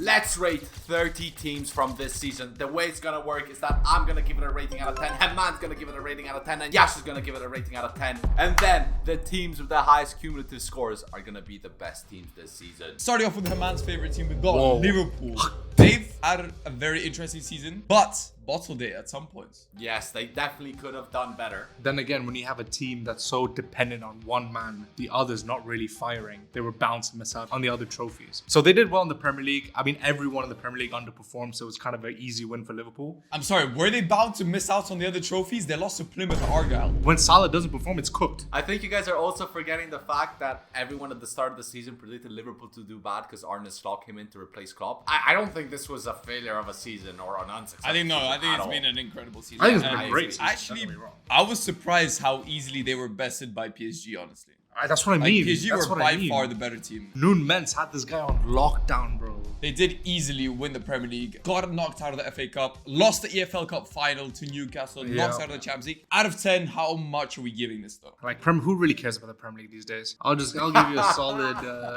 let's rate 30 teams from this season. The way it's gonna work is that I'm gonna give it a rating out of 10, Headman's gonna give it a rating out of 10, and Yasha's gonna give it a rating out of 10. And then the teams with the highest cumulative scores are gonna be the best teams this season. Starting off with Haman's favorite team, we've got Liverpool. They've had a very interesting season, but bottled it at some points. Yes, they definitely could have done better. Then again, when you have a team that's so dependent on one man, the others not really firing, they were bound to miss out on the other trophies. So they did well in the Premier League. I mean, everyone in the Premier League underperformed, so it was kind of an easy win for Liverpool. I'm sorry, were they bound to miss out on the other trophies? They lost to Plymouth and Argyle. When Salah doesn't perform, it's cooked. I think you guys are also forgetting the fact that everyone at the start of the season predicted Liverpool to do bad because Arne Slot came in to replace Klopp. I don't think this was a failure of a season or an unsuccessful season. I think it's been an incredible season. I think it's been a great season. Actually, I was surprised how easily they were bested by PSG, honestly. That's what I mean. PSG were by far the better team. Noon Mens had this guy on lockdown, bro. They did easily win the Premier League, got knocked out of the FA Cup, lost the EFL Cup final to Newcastle, knocked out of the Champions League. Out of 10, how much are we giving this though? Like, who really cares about the Premier League these days? I'll give you a solid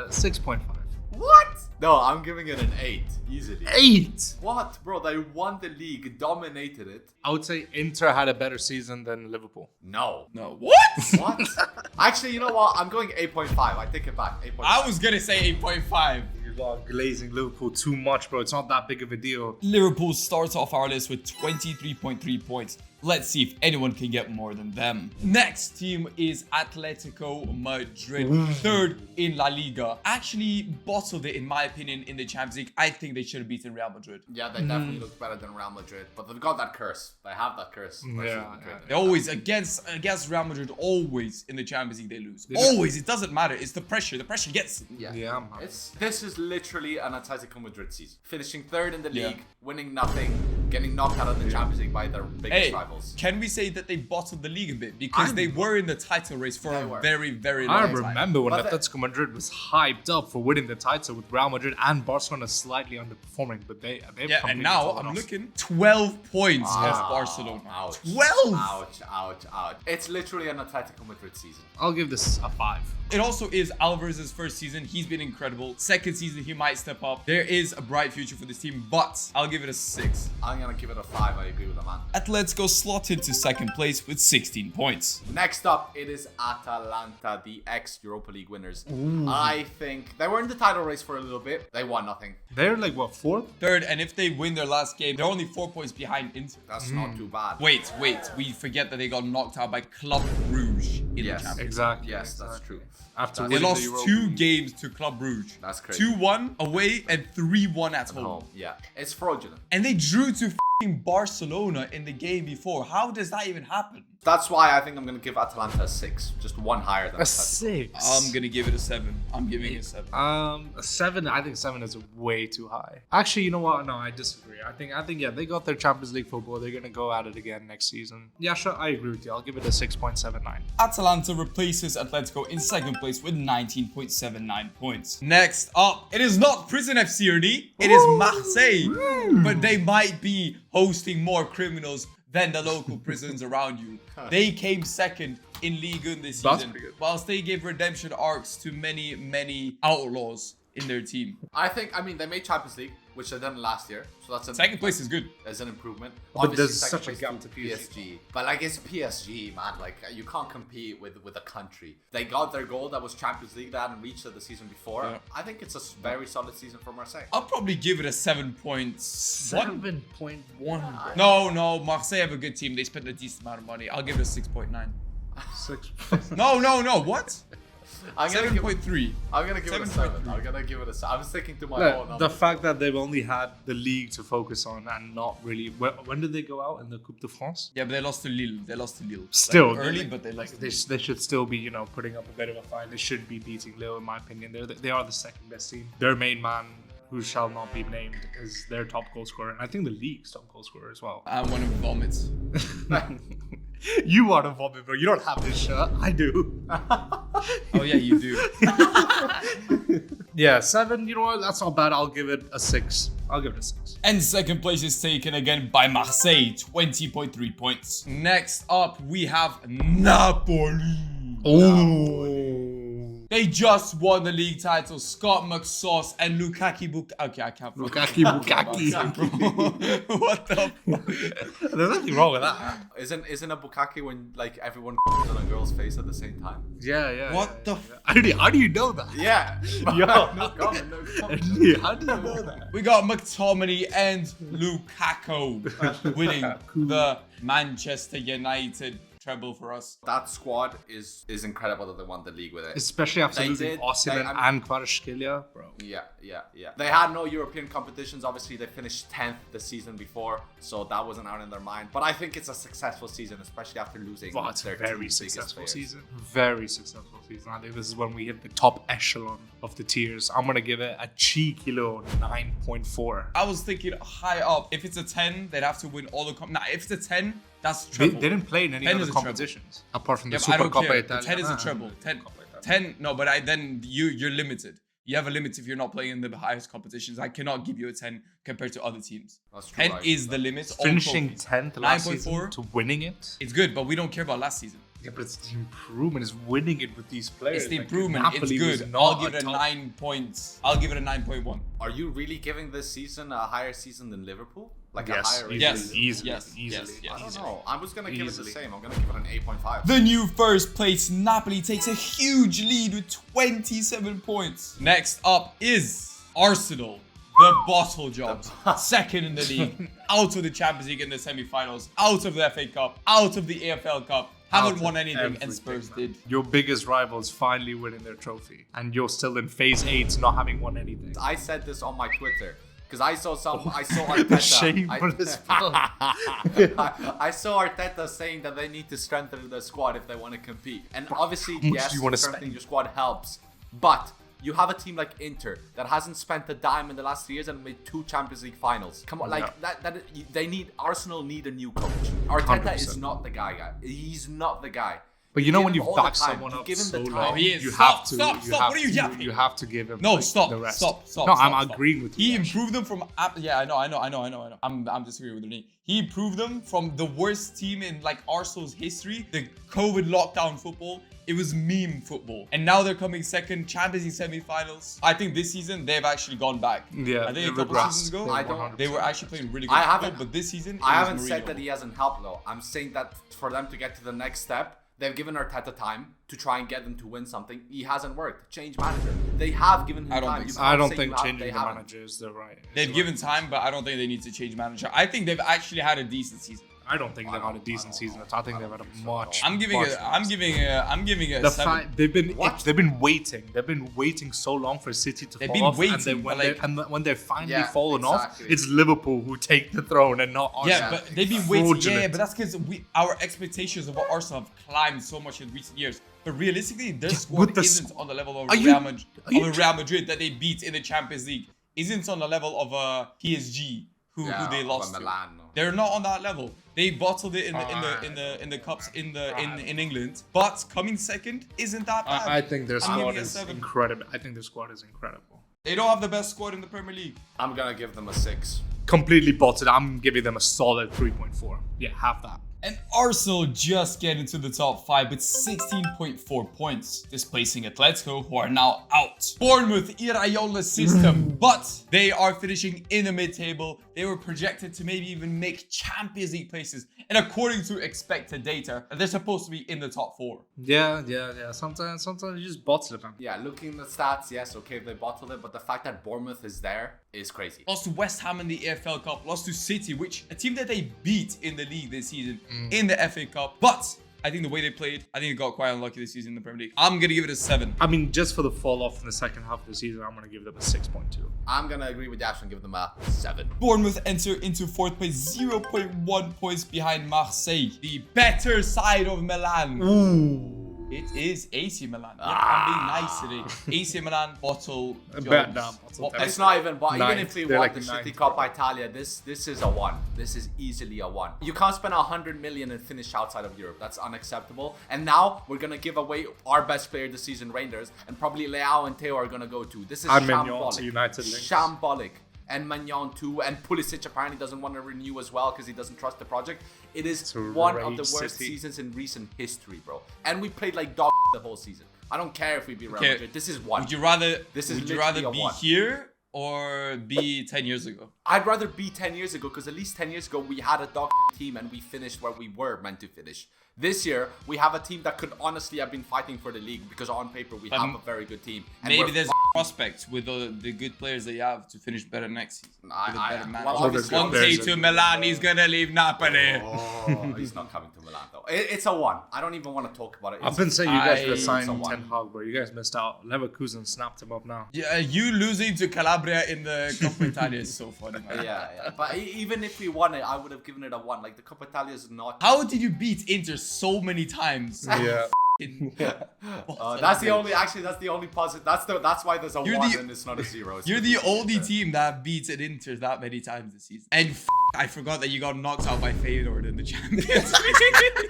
6.5. What? No, I'm giving it an 8. Easily. 8? What? Bro, they won the league, dominated it. I would say Inter had a better season than Liverpool. No. What? What? Actually, you know what? I'm going 8.5. I take it back. 8.5. I was gonna say 8.5. You're glazing Liverpool too much, bro. It's not that big of a deal. Liverpool starts off our list with 23.3 points. Let's see if anyone can get more than them. Next team is Atletico Madrid, third in La Liga. Actually bottled it in my opinion in the Champions League. I think they should have beaten Real Madrid. Yeah, they definitely look better than Real Madrid, but they've got that curse. They have that curse. They always against Real Madrid. Always in the Champions League they lose. Always, it doesn't matter. It's the pressure. The pressure gets them. Yeah, man. This is literally an Atletico Madrid season. Finishing third in the league, winning nothing, getting knocked out of the Champions League by their biggest rivals. Can we say that they bottled the league a bit? Because they were in the title race for a very, very long time. I remember when Atletico Madrid was hyped up for winning the title with Real Madrid and Barcelona slightly underperforming, but they've and now I'm looking 12 points off Barcelona. Ouch. 12! Ouch. It's literally an Atletico Madrid season. I'll give this a 5. It also is Alvarez's first season. He's been incredible. Second season, he might step up. There is a bright future for this team, but I'll give it a 6. I'm going to give it a 5. I agree with the man. Atletico slotted to second place with 16 points. Next up, it is Atalanta, the ex-Europa League winners. I think they were in the title race for a little bit. They won nothing. They're like, what, 4th? 3rd, and if they win their last game, they're only 4 points behind Inter. That's not too bad. Wait. We forget that they got knocked out by Club Brugge in the Champions League. Exactly. Yes, that's true. After they lost 2 games to Club Brugge. That's crazy. 2-1 away and 3-1 at home. Yeah, it's fraudulent. And they drew to Barcelona in the game before. How does that even happen? That's why I think I'm going to give Atalanta a 6. Just one higher than a 6. I'm going to give it a 7. I'm giving it a 7. A 7. I think 7 is way too high. Actually, you know what? No, I disagree. I think yeah, they got their Champions League football. They're going to go at it again next season. Yasha, I agree with you. I'll give it a 6.79. Atalanta replaces Atletico in second place with 19.79 points. Next up, it is not Prison FC, Ernie. It is Marseille. But they might be hosting more criminals than the local prisons around you. They came second in Ligue 1 this season, whilst they gave redemption arcs to many, many outlaws in their team. I mean, they made Champions League, which they done last year. So that's second place is good. There's an improvement. But Obviously, there's such a gap to PSG. But like, it's PSG, man. Like, you can't compete with a country. They got their goal that was Champions League. They hadn't reached it the season before. Yeah. I think it's a very solid season for Marseille. I'll probably give it a 7.1. 7.1. No. Marseille have a good team. They spent a decent amount of money. I'll give it a 6.9. 6. No. What? 7.3. I'm gonna give it a 7. I'm sticking to my own number. The fact that they've only had the league to focus on and not really. When did they go out in the Coupe de France? Yeah, but they lost to Lille. Still like, early, but they lost. They should still be, putting up a bit of a fight. They should be beating Lille, in my opinion. They are the second best team. Their main man, who shall not be named, is their top goal scorer, and I think the league's top goal scorer as well. I want to vomit. You want to vomit, bro. You don't have this shirt. I do. Oh yeah, you do. Yeah, 7. You know what? That's not bad. I'll give it a 6. And second place is taken again by Marseille, 20.3 points. Next up, we have Napoli. Oh. They just won the league title. Scott McSauce and Okay, I can't. Lukaku. What the fuck? There's nothing wrong with that. Isn't a bukkake when like everyone on a girl's face at the same time? Yeah. What the How do you know that? Yeah. Yo. No comment. How do you know that? We got McTominay and Lukaku winning the Manchester United treble for us. That squad is incredible that they won the league with it. Especially after They losing did. Osimhen and Kvaratskhelia, bro. Yeah. They had no European competitions. Obviously, they finished 10th the season before, so that wasn't out in their mind. But I think it's a successful season, especially after losing Well, it's a their very two biggest successful players. season. Very successful season. I think this is when we hit the top echelon of the tiers. I'm going to give it a cheeky little 9.4. I was thinking high up. If it's a 10, they'd have to win all the... if it's a 10, that's They treble. didn't play in any 10 other is a treble. competitions apart from the Yeah, but I Super don't Coppa care. Italia. 10 is a treble. 10, no, but then you're limited. You have a limit if you're not playing in the highest competitions. I cannot give you a 10 compared to other teams. That's true, 10 right. is the limit. all Finishing trophies. 10th last 9.4. season to winning it. It's good, but we don't care about last season. Yeah, but it's the improvement. It's winning it with these players. It's the Like, improvement. It's Napoli was good. not I'll give it a top- 9 points. I'll give it a 9.1. Are you really giving this season a higher season than Liverpool? Like Yes, a higher rating? Yes. easily. Yes. I don't know. I was gonna give it the Easily. same. I'm gonna give it an 8.5. The new first place Napoli takes a huge lead with 27 points. Next up is Arsenal, the bottle jobs. Second in the league, out of the Champions League in the semi-finals, out of the FA Cup, out of the AFL Cup. Haven't Out won of anything, and everything, Spurs man. did. Your biggest rivals finally winning their trophy, and you're still in phase 8, not having won anything. I said this on my Twitter because I saw Arteta. The shameless I saw Arteta saying that they need to strengthen their squad if they want to compete. And obviously, much yes, do you wanna strengthening spend? your squad helps. But you have a team like Inter that hasn't spent a dime in the last 3 years and made 2 Champions League finals. Come on, like Arsenal need a new coach. Arteta is 100%. not the guy. He's not the guy. But you know Give when him you've all the backed time. someone You up give him so the time. long, He is. you Stop, have to. stop, you stop. have What are you to- yapping? You have to give him. No, like, stop, the rest. stop. No, stop, I'm stop. agreeing with you. He Yash. improved them from... Yeah, I know. I'm disagreeing with Renee. He improved them from the worst team in like Arsenal's history, the COVID lockdown football. It was meme football. And now they're coming second, Champions League semi-finals. I think this season, they've actually gone back. Yeah, I think a they couple regressed. seasons ago, I don't- they were actually playing really good I football, haven't- but this season, I it was haven't said Mourinho. that he hasn't helped though. I'm saying that for them to get to the next step, they've given Arteta time to try and get them to win something. He hasn't worked. Change manager. They have given him I don't time. think You so. can't I don't say think you have- changing they the haven't. manager is the right. They've given time, but I don't think they need to change manager. I think they've actually had a decent season. I don't think they've had a decent season. I think they've had a much. I'm giving much it. worse. I'm giving it a The 7. fact they've been What? they've been waiting. They've been waiting so long for City to They've fall been off, waiting, and then but when they're finally Yeah, fallen exactly. off, it's Liverpool who take the throne and not Arsenal. Yeah, but they've been waiting. Yeah, Fraudulent. but that's because our expectations of Arsenal have climbed so much in recent years. But realistically, their squad with the isn't on the level of Are you- are you Real Madrid that they beat in the Champions League. Isn't on the level of PSG who they of lost to. Milan. No. They're not on that level. They bottled it in the cups in England. But coming second isn't that bad. I think their I'm squad giving it a is 7. incredible. I think their squad is incredible. They don't have the best squad in the Premier League. I'm gonna give them a 6. Completely bottled. I'm giving them a solid 3.4. Yeah, have that. And Arsenal just get into the top 5 with 16.4 points, displacing Atletico, who are now out. Bournemouth, Iraola system, but they are finishing in the mid-table. They were projected to maybe even make Champions League places. And according to expected data, they're supposed to be in the top 4. Yeah. Sometimes you just bottle it, man. Yeah, looking at the stats, yes, okay, they bottled it, but the fact that Bournemouth is there is crazy. Lost to West Ham in the AFL Cup, lost to City, which a team that they beat in the league this season, in the FA Cup. But I think the way they played, I think it got quite unlucky this season in the Premier League. I'm going to give it a 7. I mean, just for the fall off in the second half of the season, I'm going to give them a 6.2. I'm gonna agree with Yasha and give them a 7. Bournemouth enter into 4th place, 0.1 points behind Marseille, the better side of Milan. Ooh. It is AC Milan. Yeah, I'm being nice today. AC Milan, bottle. Bet down, bottle What- down. It's not even, but even Ninth. if we They're won like the ninth. shitty Coppa Italia, this is a 1. This is easily a 1. You can't spend 100 million and finish outside of Europe. That's unacceptable. And now we're gonna give away our best player this season, Rangers, and probably Leao and Theo are gonna go too. This is And Mignon shambolic. to United links. Shambolic. And Magnon too, and Pulisic apparently doesn't want to renew as well because he doesn't trust the project. It is To one of rage the worst City. seasons in recent history, bro. And we played like dog the whole season. I don't care if we beat Real Okay. Madrid. This is one. Would you rather? This is would you literally rather a be one. here or be 10 years ago? I'd rather be 10 years ago because at least 10 years ago we had a dog team and we finished where we were meant to finish. This year we have a team that could honestly have been fighting for the league because on paper we have a very good team. And Maybe we're there's prospects with the good players they have to finish better next season. With a better manager. well, obviously- Conte to Milan, he's gonna leave Napoli. Oh, he's not coming to Milan though. It's a one. I don't even want to talk about it. I've been saying you guys should I- sign Someone. Ten Hag, but you guys missed out. Leverkusen snapped him up now. Yeah, you losing to Calabria in the Coppa Italia is so funny, man. Yeah. But even if we won it, I would have given it a one. Like the Coppa Italia is not. How did you beat Inter so many times? Yeah. That's the only. Actually, that's the only positive. That's why there's a You're one the- and it's not a zero. It's You're the because- only team that beats an Inter that many times this season. And I forgot that you got knocked out by Feyenoord in the Champions League.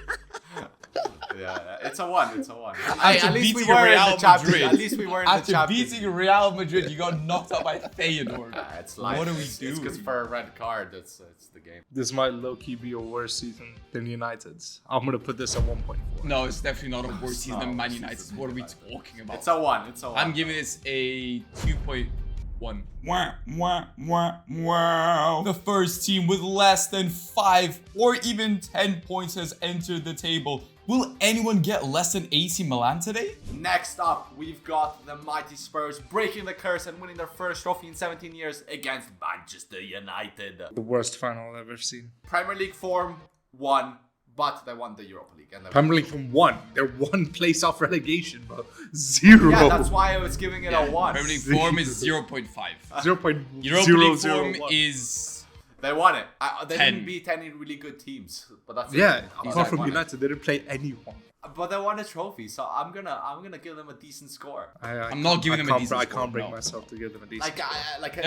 Yeah, it's a one. It's a one. After At least we beating were in Real the Champions. Madrid. At least we were in the After Champions. beating Real Madrid, you got knocked out by Feyenoord. It's life. What are we It's doing? because for a red card, it's the game. This might low-key be a worse season than United's. I'm gonna put this at 1.4. No, it's definitely not a worse season than not Man worse United. season What are than we United. talking about? It's a one. It's a one. I'm giving this a 2.1. Wow. The first team with less than 5 or even 10 points has entered the table. Will anyone get less than AC Milan today? Next up, we've got the mighty Spurs breaking the curse and winning their first trophy in 17 years against Manchester United. The worst final I've ever seen. Premier League form, one, but they won the Europa League. And they Premier League from 1. They're 1 place off relegation, bro. 0. yeah, that's why I was giving it a one. Premier League form is 0.5. 0.001. Europa League form is... They won it. They 10. didn't beat any really good teams, but that's Yeah, it. apart They from won it. United, they didn't play anyone. But they won a trophy, so I'm gonna give them a decent score. I'm not giving them a decent I score, can't bring no. myself to give them a decent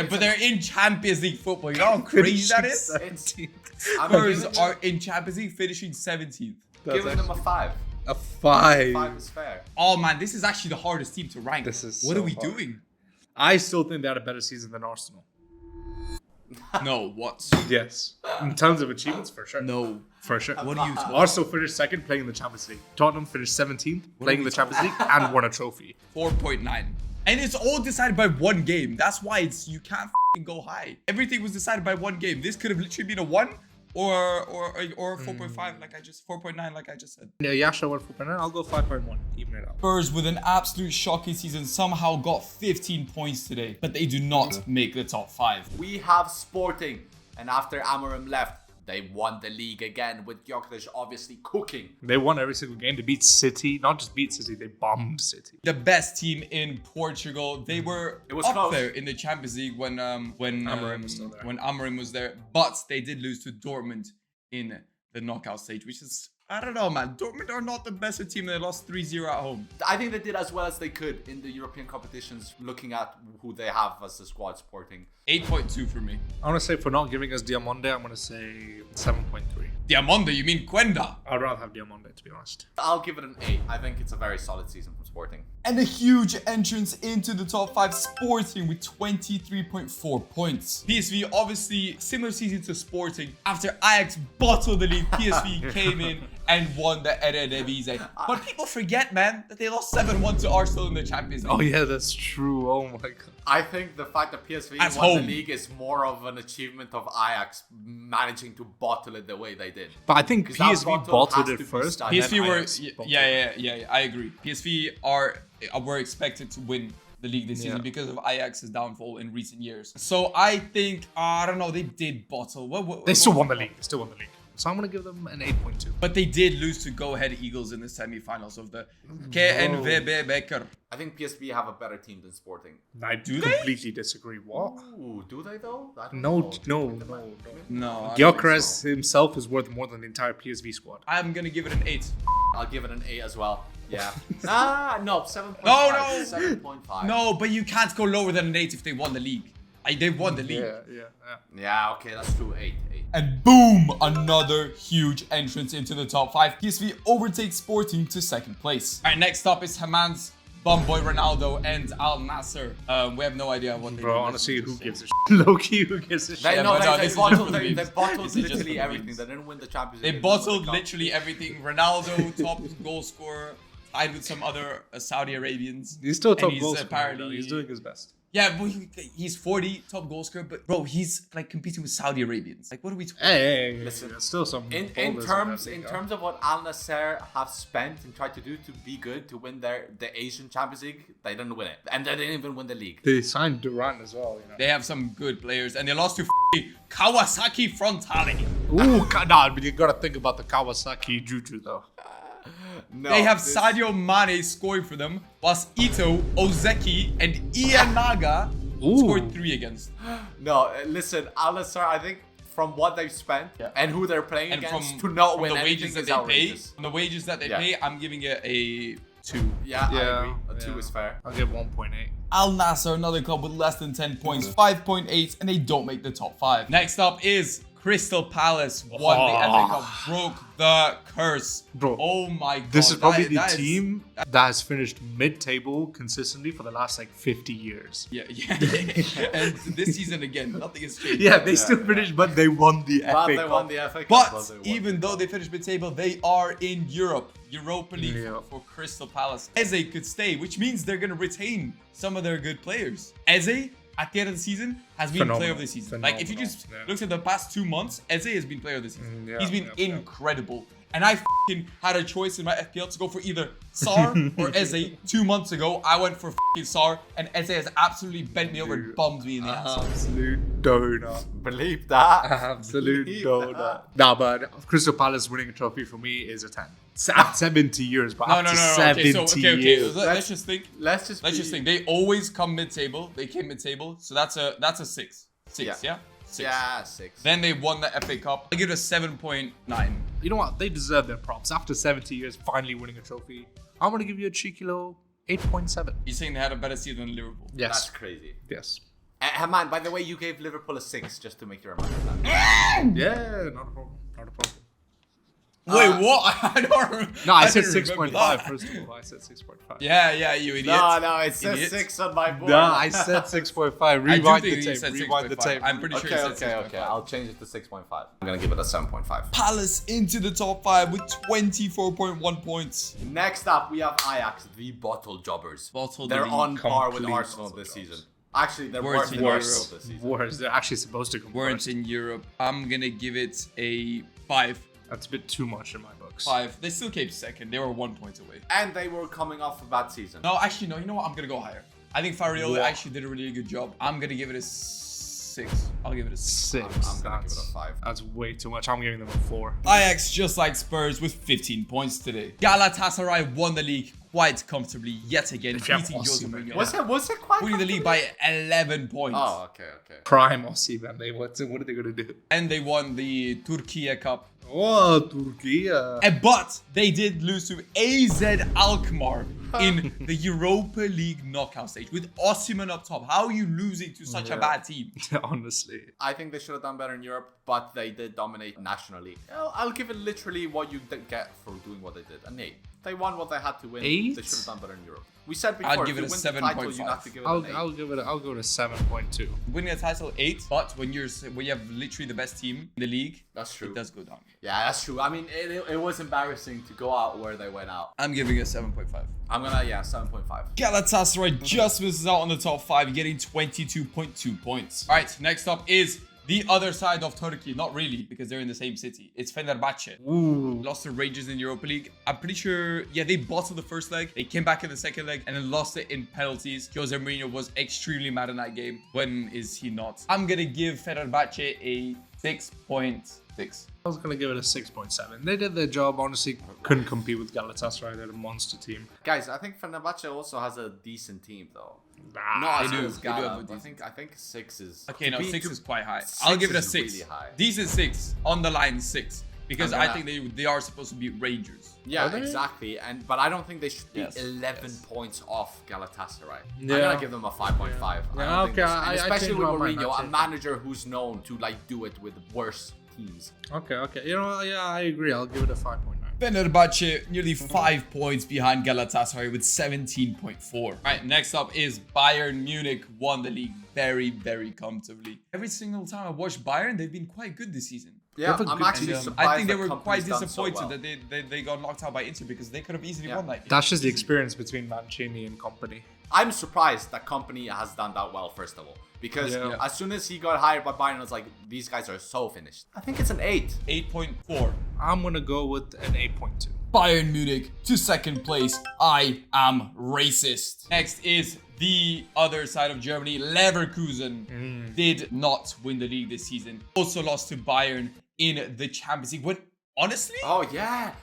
But they're in Champions League football. You know how crazy that is? I'm Spurs giving, are in Champions League finishing 17th. giving them a 5. a 5. 5 is fair. Oh man, this is actually the hardest team to rank. This is what so are we hard. doing? I still think they had a better season than Arsenal. No, what? Yes. In terms of achievements, for sure. No. For sure. What are you talking? Arsenal finished second, playing in the Champions League. Tottenham finished 17th, playing in the Champions League, and won a trophy. 4.9. And it's all decided by one game. That's why you can't go high. Everything was decided by one game. This could have literally been a 1 or 4.5 like I just 4.9 like I just said. Yeah, Yasha went 4.9. I'll go 5.1. Even it out. Spurs with an absolute shocking season somehow got 15 points today, but they do not make the top 5. We have Sporting, and after Amorim left, they won the league again with Gyökeres obviously cooking. They won every single game. They beat City. Not just beat City, they bombed City. The best team in Portugal. They were It was up close. there in the Champions League when Amorim was still there. when Amorim was there, but they did lose to Dortmund in the knockout stage, which is, I don't know, man. Dortmund are not the best team. They lost 3-0 at home. I think they did as well as they could in the European competitions, looking at who they have as the squad. Sporting. 8.2 for me. I want to say for not giving us Diamonde, I'm going to say 7.3. Diamonde, you mean Cuenda? I'd rather have Diamonde, to be honest. I'll give it an 8. I think it's a very solid season from Sporting. And a huge entrance into the top 5, Sporting with 23.4 points. PSV, obviously, similar season to Sporting. After Ajax bottled the league, PSV came in and won the Eredivisie. But people forget, man, that they lost 7-1 to Arsenal in the Champions League. Oh, yeah, that's true. Oh, my God. I think the fact that PSV At won home. the league is more of an achievement of Ajax managing to bottle it the way they did. But I think 'Cause that PSV bottle bottled has it to be first. studied. PSV then were, Ajax yeah, I agree. PSV were expected to win the league this season Yeah. because of Ajax's downfall in recent years. So I think, I don't know, they did bottle. They still won the league. They still won the league. So I'm going to give them an 8.2. But they did lose to Go Ahead Eagles in the semi-finals of the KNVB Beker. I think PSV have a better team than Sporting. I Do they? completely disagree. What? Ooh, do they though? I don't No, know. no. No, Gyökeres himself is worth more than the entire PSV squad. I'm gonna give it an 8. I'll give it an 8 as well. Yeah. No, 7.5. No, no. 7.5. No, but you can't go lower than an 8 if they won the league. They won the league. Yeah. Yeah, okay, that's true. 8. And boom, another huge entrance into the top 5. PSV overtakes Sporting to 2nd place. All right, next up is Haman's Bumboy Ronaldo and Al Nasser. We have no idea what they Bro, do. honestly, who gives a shit? Low-key, who gives a shit? They, Yeah, no, but no, they this is just bottled, for the they memes. bottled This is just for literally the everything. memes. They didn't win the Champions They League. They didn't win bottled the cup. literally everything. Ronaldo, top goal scorer. tied with some other Saudi Arabians. He's still a top And goal he's scorer. apparently- Though. He's doing his best. Yeah, but he's 40, top goal scorer. But bro, he's like competing with Saudi Arabians. Like, what are we talking? Hey, Listen, there's still some. In ballers terms that in league, terms of what Al Nassr have spent and tried to do to be good to win the Asian Champions League, they didn't win it, and they didn't even win the league. They signed Durant as well. You know. They have some good players, and they lost to Kawasaki Frontale. Ooh, nah, but you gotta think about the Kawasaki Juju though. No, They have this- Sadio Mane scoring for them, whilst Ito, Ozeki, and Ianaga scored 3 against. No, listen, Al Nassr, I think from what they've spent Yeah. and who they're playing And against to not from win the anything wages that is they pay, outrageous. from the wages that they Yeah. pay, I'm giving it a 2. Yeah, I Yeah, agree. A 2 yeah. is fair. I'll give 1.8. Al Nassr, another club with less than 10 points, 5.8, and they don't make the top 5. Next up is Crystal Palace, won the FA Cup, broke the curse. Bro, Oh my god. This is probably the that is- team that has finished mid-table consistently for the last like 50 years. Yeah. And this season again, nothing has changed. Yeah, they still finished, but they won the But FA they Cup. won the FA Cup. But they won. even though they finished mid-table, they are in Europa League Yeah. for Crystal Palace. Eze could stay, which means they're going to retain some of their good players. Eze, at the end of the season, has been Phenomenal. player of the season. Like, if you just Phenomenal, look at the past 2 months, Eze has been player of the season. Yeah, He's been yeah. incredible. And I had a choice in my FPL to go for either Sar or Eze. 2 months ago, I went for Sar, and Eze has absolutely bent me over and bummed me in the ass. Absolute donut. Believe that. Absolute Believe donut. that. Nah, but Crystal Palace winning a trophy for me is a 10. At 70 years, but No. after Okay, 70 okay. years. Let's just think. Let's just think. They always come mid-table. They came mid-table, so that's a 6. 6, Yeah. yeah? 6. Yeah, 6. Then they won the FA Cup. I give it a 7.9. You know what? They deserve their props. After 70 years, finally winning a trophy. I'm going to give you a cheeky little 8.7. You're saying they had a better season than Liverpool? That's Yes. crazy. Yes. Haman, by the way, you gave Liverpool a 6 just to make you remember that. Yeah, not a problem. Not a problem. Wait, what? I don't remember. No, I said didn't remember 6.5 that. first of all. I said 6.5. Yeah, you idiot. No, it says Idiot. 6 on my board. No, I said 6.5. I do Rewind the think he tape. said Rewind the 6.5. tape. I'm pretty sure he Okay, said 6.5. okay. I'll change it to 6.5. I'm gonna give it a 7.5. Palace into the top 5 with 24.1 points. Next up, we have Ajax, the bottle jobbers. Bottle They're the on par with complete Arsenal bottle this jobbers. season. Actually, they're Worse worse in than Europe. Arsenal this season. Worse. They're actually supposed to come Weren't first. in Europe. I'm gonna give it a 5. That's a bit too much in my books. 5. They still came second. They were 1 point away. And they were coming off a bad season. No, actually, no. You know what? I'm gonna go higher. I think Farioli What? actually did a really good job. I'm gonna give it a 6. I'll give it a 6. 6. I'm gonna give it a 5. That's way too much. I'm giving them a 4. Ajax just like Spurs with 15 points today. Galatasaray won the league quite comfortably yet again, If you have beating Jose Osimhen, Mourinho. yeah. Was it quite Winning the league by 11 points. Oh, okay. Prime Osimhen. What are they going to do? And they won the Turkey Cup. Oh, Turkey. But they did lose to AZ Alkmaar in the Europa League knockout stage with Osimhen up top. How are you losing to such a bad team? Honestly. I think they should have done better in Europe, but they did dominate nationally. I'll give it literally what you get for doing what they did. An 8. They won what they had to win. 8? They should have done better in Europe. We said before, I'd if give you it a win the title, you 7.5. have to give it I'll an 8. I'll go to 7.2. Winning a title 8, but when you have literally the best team in the league, That's true. it does go down. Yeah, that's true. I mean, it was embarrassing to go out where they went out. I'm giving it a 7.5. I'm gonna, 7.5. Galatasaray just misses out on the top 5, getting 22.2 points. All right, next up is the other side of Turkey. Not really, because they're in the same city. It's Fenerbahce. Ooh. Lost to Rangers in Europa League. I'm pretty sure, they bottled the first leg. They came back in the second leg and then lost it in penalties. Jose Mourinho was extremely mad in that game. When is he not? I'm going to give Fenerbahce a 6.6. I was going to give it a 6.7. They did their job. Honestly, couldn't compete with Galatasaray. They're a monster team. Guys, I think Fenerbahce also has a decent team, though. Nah, Not they as do. good as They do have Gala, a but decent I think 6 is... Okay, no, 6 is quite high. 6 I'll give it a is 6. really high. Decent 6. On the line 6. Because I'm I gonna- think they are supposed to be Rangers. Yeah, Are they? exactly. But I don't think they should be Yes, 11 yes. points off Galatasaray. Yeah. I'm gonna give them a 5.5. Yeah. I don't Yeah, think okay, this- I and especially changed with my mind, Mourinho, I a changed manager who's known to do it with worse teams. Okay. You know, yeah, I agree. I'll give it a 5.9. Fenerbahce nearly 5 points behind Galatasaray with 17.4. All right, next up is Bayern Munich. Won the league very, very comfortably. Every single time I watch Bayern, they've been quite good this season. Yeah, They have a I'm good actually team. surprised. I think they that were quite company's done so disappointed well. that they got knocked out by Inter because they could have easily won that game. That's just the experience between Mancini and company. I'm surprised that company has done that well, first of all. Because Yeah. as soon as he got hired by Bayern, I was like, these guys are so finished. I think it's an 8. 8.4. I'm gonna go with an 8.2. Bayern Munich to second place. I am racist. Next is the other side of Germany. Leverkusen did not win the league this season. Also lost to Bayern in the Champions League. When honestly, Oh yeah.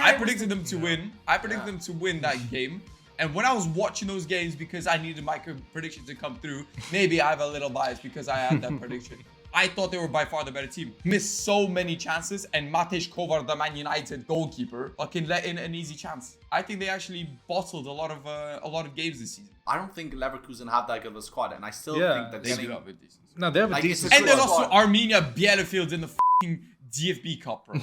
I predicted them to win. I predicted them to win that game. And when I was watching those games, because I needed my prediction to come through, maybe I have a little bias because I had that prediction. I thought they were by far the better team. Missed so many chances, and Matej Kovar, the Man United goalkeeper, fucking let in an easy chance. I think they actually bottled a lot of games this season. I don't think Leverkusen have that good of a squad, and I still Yeah, think that They getting do have a decent season. No, they have a Like, decent it's a And good they lost to squad. Armenia Bielefeld in the fucking DFB Cup, bro.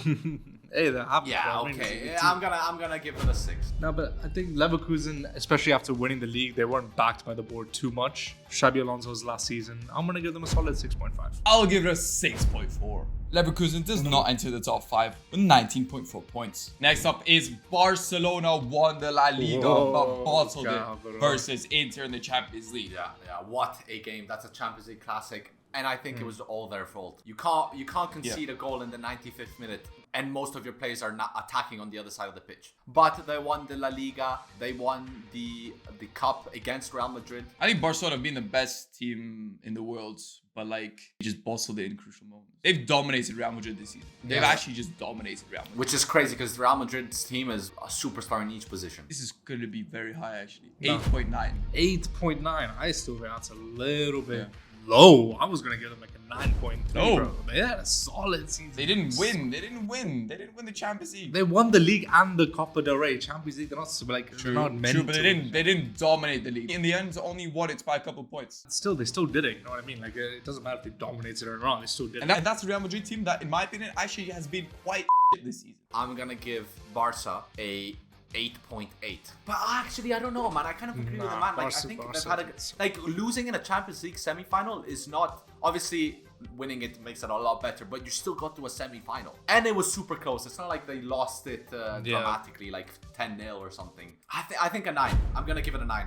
Hey, that happens. Yeah, bro. I mean, okay. it's a good Yeah, team. I'm gonna give it a 6. No, but I think Leverkusen, especially after winning the league, they weren't backed by the board too much. Xabi Alonso's last season, I'm gonna give them a solid 6.5. I'll give it a 6.4. Leverkusen does not enter the top 5 with 19.4 points. Next up is Barcelona won the La Liga but bottled it versus Inter in the Champions League. Yeah, what a game. That's a Champions League classic. And I think it was all their fault. You can't concede a goal in the 95th minute, and most of your players are not attacking on the other side of the pitch. But they won the La Liga. They won the cup against Real Madrid. I think Barcelona have been the best team in the world, but like just bottled it in crucial moments. They've dominated Real Madrid this season. They've actually just dominated Real Madrid. Which is crazy because Real Madrid's team is a superstar in each position. This is going to be very high actually. No. 8.9. 8.9. I still think that's a little bit low. I was gonna give them like a 9.3. No. Bro. They had a solid season. They didn't win. They didn't win the Champions League. They won the league and the Copa del Rey. Champions League, they're not like they're not meant True, but to. they didn't dominate the league. In the end, only won it by a couple points. Still, they still did it. You know what I mean? Like it doesn't matter if they dominated or not. They still did And it. that's a Real Madrid team that, in my opinion, actually has been quite this season. I'm gonna give Barca a 8.8. But actually, I don't know, man. I kind of agree with the man. Like, I Barca- think Barca they've had gets- like losing in a Champions League semi-final is not obviously winning it makes it a lot better, but you still got to a semi-final, and it was super close. It's not like they lost it dramatically, like 10-0 or something. I think a 9. I'm gonna give it a 9.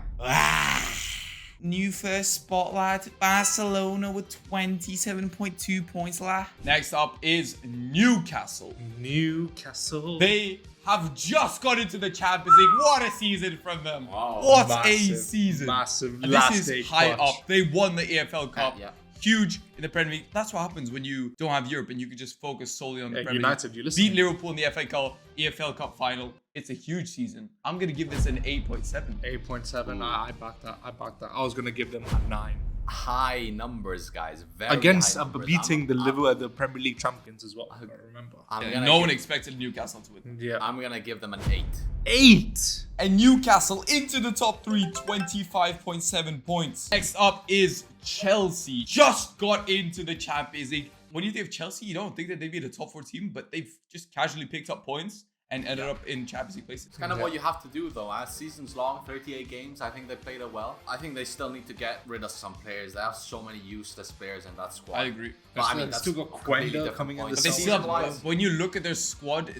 New first spotlight, Barcelona with 27.2 points. Next up is Newcastle. Newcastle. They have just got into the Champions League. What a season from them. Wow. What a Massive, season. massive. And Last this day is high clutch. up. They won the EFL Cup. Yeah. Huge in the Premier League. That's what happens when you don't have Europe and you can just focus solely on the Premier United, League. you listen. Beat Liverpool in the EFL Cup final. It's a huge season. I'm going to give this an 8.7. 8.7. I backed that. I was gonna give them a 9 High numbers, guys. Very against high numbers. beating the Liverpool, the Premier League champions as well. I remember. I'm Yeah, gonna no one give- expected Newcastle to win. Yeah. I'm gonna give them an 8. 8. And Newcastle into the top 3, 25.7 points. Next up is Chelsea. Just got into the Champions League. When you think of Chelsea, you don't think that they'd be the top 4 team, but they've just casually picked up points and ended up in Champions League places. It's kind of what you have to do, though. As season's long, 38 games. I think they played it well. I think they still need to get rid of some players. They have so many useless players in that squad. I agree. But I mean, They that's still got a completely Quenda different coming in point. this But they still have, Season-wise, when you look at their squad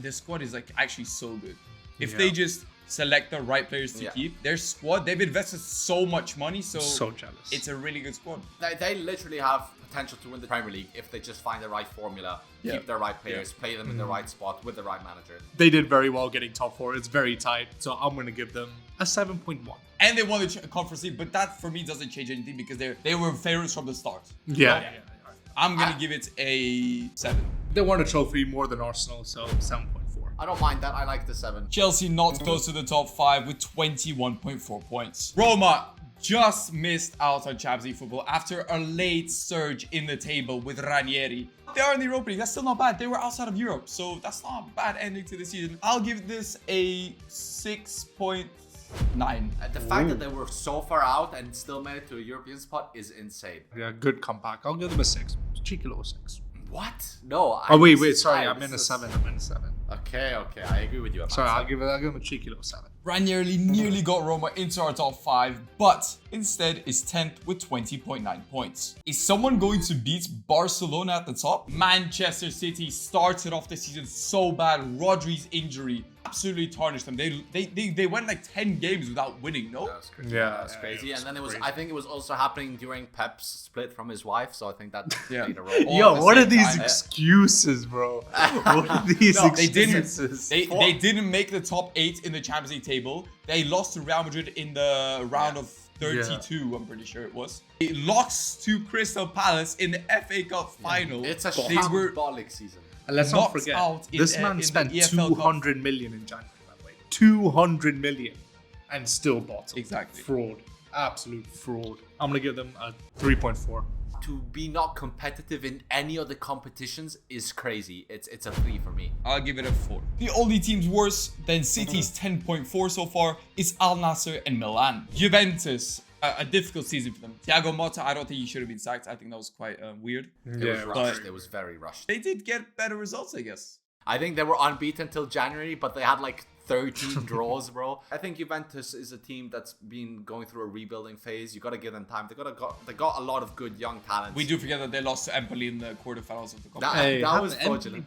is like actually so good. If Yeah. they just select the right players to Yeah. keep, their squad, they've invested so much money, so jealous. it's a really good squad. They literally have potential to win the Premier League if they just find the right formula, Yeah. keep their right players, play them in the right spot with the right manager. They did very well getting top 4. It's very tight. So I'm gonna give them a 7.1. And they won the Conference League, but that for me doesn't change anything because they were favorites from the start. Yeah. I'm gonna give it a 7. They won a trophy more than Arsenal, so 7.4. I don't mind that. I like the 7. Chelsea not close to the top 5 with 21.4 points. Roma just missed out on Champions League football after a late surge in the table with Ranieri. They are in the Europa League. That's still not bad. They were outside of Europe, so that's not a bad ending to the season. I'll give this a 6.9. The fact that they were so far out and still made it to a European spot is insane. Yeah, good comeback. I'll give them a 6. Cheeky little 6. What? No. Oh, wait. Sorry. I'm in a 7. Okay, I agree with you. Sorry, I'll give him a cheeky little 7. Ranieri nearly got Roma into our top 5, but instead is 10th with 20.9 points. Is someone going to beat Barcelona at the top? Manchester City started off the season so bad. Rodri's injury absolutely tarnished them. They went like 10 games without winning, no? That was crazy. Yeah, that was crazy. it was And then crazy. I think it was also happening during Pep's split from his wife, so I think that Yeah. played a role. All at the What are same these time. excuses, bro? What are these No, They didn't. excuses? They didn't make the top 8 in the Champions League table. They lost to Real Madrid in the round of 32. I'm pretty sure it was. They lost to Crystal Palace in the FA Cup final. It's a They were shambolic season. And let's not knocked forget, out in this the- man in the spent EFL Cup. 200 million in January, by the way. 200 million. And still bottled. Exactly. Fraud. Absolute fraud. I'm going to give them a 3.4. To be not competitive in any of the competitions is crazy. It's a 3 for me. I'll give it a 4. The only teams worse than City's 10.4 so far is Al Nassr and Milan. Juventus, a difficult season for them. Thiago Motta, I don't think he should have been sacked. I think that was quite weird. It was Yeah, rushed. It was very rushed. They did get better results, I guess. I think they were unbeaten till January, but they had like 13 draws, bro. I think Juventus is a team that's been going through a rebuilding phase. You got to give them time. They got a lot of good young talents. We do forget that they lost to Empoli in the quarterfinals of the Cup. That was fraudulent.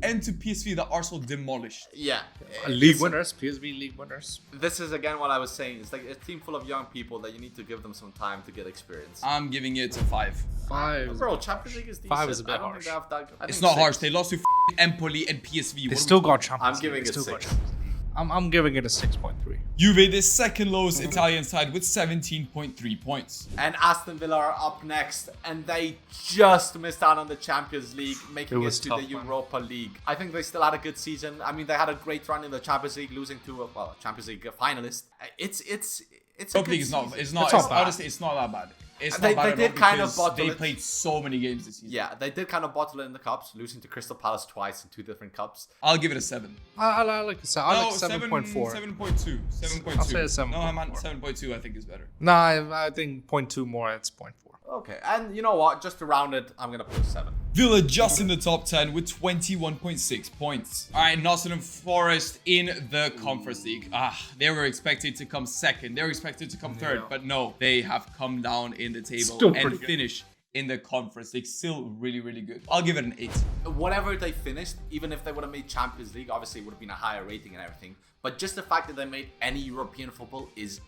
And to PSV, the Arsenal demolished. Yeah. League winners. PSV league winners. This is again what I was saying. It's like a team full of young people that you need to give them some time to get experience. I'm giving it a 5. 5. Bro, Champions League is decent. 5 is a bit I don't harsh. think they have that. I It's think not 6. harsh. They lost to Empoli and PSV. They still got Champions I'm giving League. it They still got 6. Champions League. I'm giving it a 6.3. Juve, the second lowest Italian side with 17.3 points. And Aston Villa are up next, and they just missed out on the Champions League, making It it was to tough, the man. Europa League. I think they still had a good season. I mean, they had a great run in the Champions League, losing to a Champions League finalist. It's a Top good League is not. season. It's not. It's not It's, bad. honestly, it's not that bad. It's They- not bad they at did all kind of because bottle they it. played so many games this season. Yeah, they did kind of bottle it in the cups, losing to Crystal Palace twice in 2 different cups. I'll give it a 7. I like the I like 7.4. 7.2. 7.2. I'll say a No, I'm 7.4. at 7.2. I think is better. No, I think 0.2 more. It's 0.4. Okay, and you know what? Just to round it, I'm gonna put a 7. Villa just in the top 10 with 21.6 points. All right, Nottingham Forest in the Conference League. They were expected to come second. They were expected to come third, but no, they have come down in the table Still and pretty good. finish in the Conference League. Still really, really good. I'll give it an 8. Whatever they finished, even if they would have made Champions League, obviously it would have been a higher rating and everything. But just the fact that they made any European football is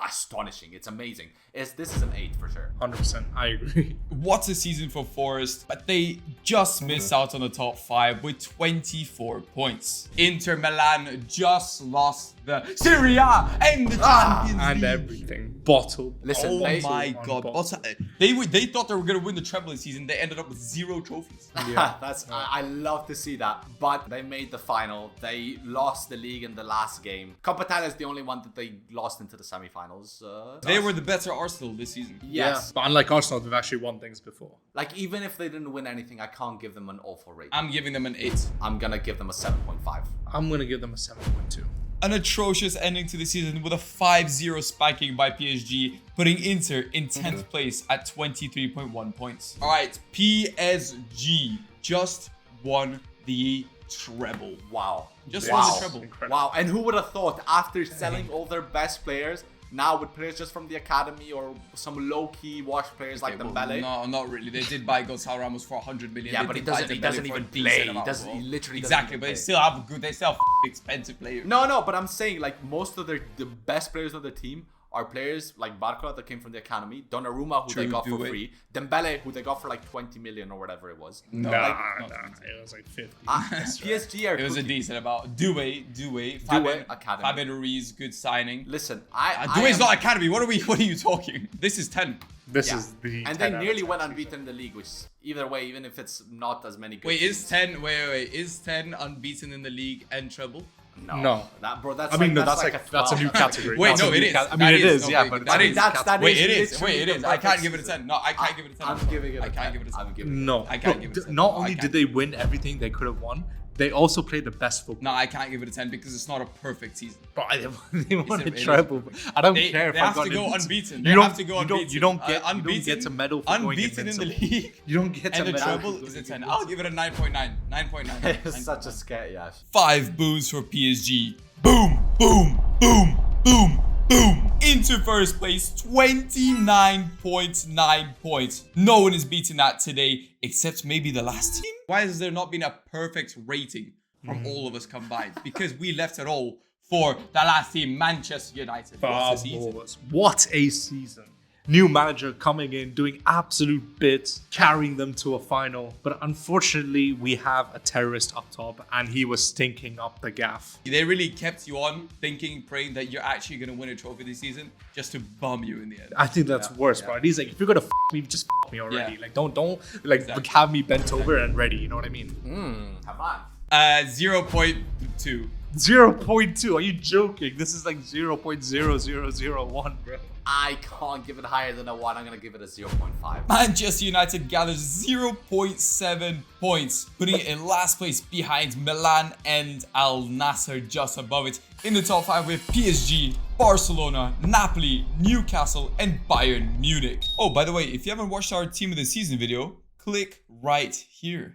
astonishing. It's amazing. This is an 8 for sure. 100%. I agree. What a season for Forest, but they just missed out on the top 5 with 24 points. Inter Milan just lost the Serie A and the Champions And League. everything. Bottled. Listen, Oh they- my on god. both. They thought they were going to win the treble this season. They ended up with 0 trophies. I love to see that. But they made the final. They lost the league in the last game. Coppa Italia is the only one that they lost into the semifinals. They were the better Arsenal this season. Yes. But unlike Arsenal, they've actually won things before. Like, even if they didn't win anything, I can't give them an awful rating. I'm giving them an 8. I'm gonna give them a 7.5. I'm going to give them a 7.2. An atrocious ending to the season with a 5-0 spiking by PSG, putting Inter in 10th place at 23.1 points. All right, PSG just won the treble. Wow. Just wow. won the treble. Incredible. Wow. And who would have thought after selling all their best players, now with players just from the academy or some low-key wash players like Dembele? No, not really. They did buy Gonzalo Ramos for 100 million. Yeah, They but he did buy doesn't Dembele for a even decent play. amount as He well. literally doesn't exactly, even but play. they still have good. They still have expensive players. No, but I'm saying like most of the best players on the team are players like Barcola that came from the academy, Donnarumma who they True, got for Doué. free, Dembele who they got for like 20 million or whatever it was. No, Nah, like, it was like 50. PSG are it was a cooking. decent amount. Doué, Academy. Fabian Ruiz, good signing. Listen, Doué's not academy. What are you talking? This is 10. This Yeah. is the. And 10 they out of nearly 10 went season. unbeaten in the league, which either way, even if it's not as many good Wait, teams- is 10? Wait. Is 10 unbeaten in the league and treble? No. That's I mean, like, no, that's a like that's a 12. new category. Wait, That's no, a it new is. I mean, That it is. No, Yeah, wait, but that is. that Wait, is it is. literally Wait, it the is. I can't perfect give it a 10. No, I can't give it a 10. I'm giving it a 10. I can't give it a 10. I'm giving it a 10. No. I can't Bro, give it a 10. Not No, I only can't. did they win everything they could have won, They also played the best football. No, I can't give it a 10 because it's not a perfect season. But they won a It is treble. I don't care if They I have got to go unbeaten. unbeaten. You They don't have to go unbeaten. You don't get unbeaten. You don't get to medal for going Unbeaten in the invincible. league. You don't get to And the medal. treble is a 10. I'll give it a 9.9. 9.9. It's such a scare, Yash. 5 boos for PSG. Boom, boom, boom, boom, boom. Into first place, 29.9 points. No one is beating that today, except maybe the last team. Why has there not been a perfect rating from all of us combined? Because we left it all for the last team, Manchester United. What a season. What a season. New manager coming in, doing absolute bits, carrying them to a final. But unfortunately, we have a terrorist up top and he was stinking up the gaff. They really kept you on thinking, praying that you're actually going to win a trophy this season just to bum you in the end. I think that's worse, bro. He's like, if you're gonna me, just me already. Yeah. Like, don't like Exactly. have me bent over and ready. You know what I mean? Have fun. 0.2. 0.2. Are you joking? This is like 0.0001, bro. I can't give it higher than a 1. I'm going to give it a 0.5. Manchester United gathers 0.7 points, putting it in last place behind Milan and Al Nassr just above it. In the top 5 with PSG, Barcelona, Napoli, Newcastle, and Bayern Munich. Oh, by the way, if you haven't watched our Team of the Season video, click right here.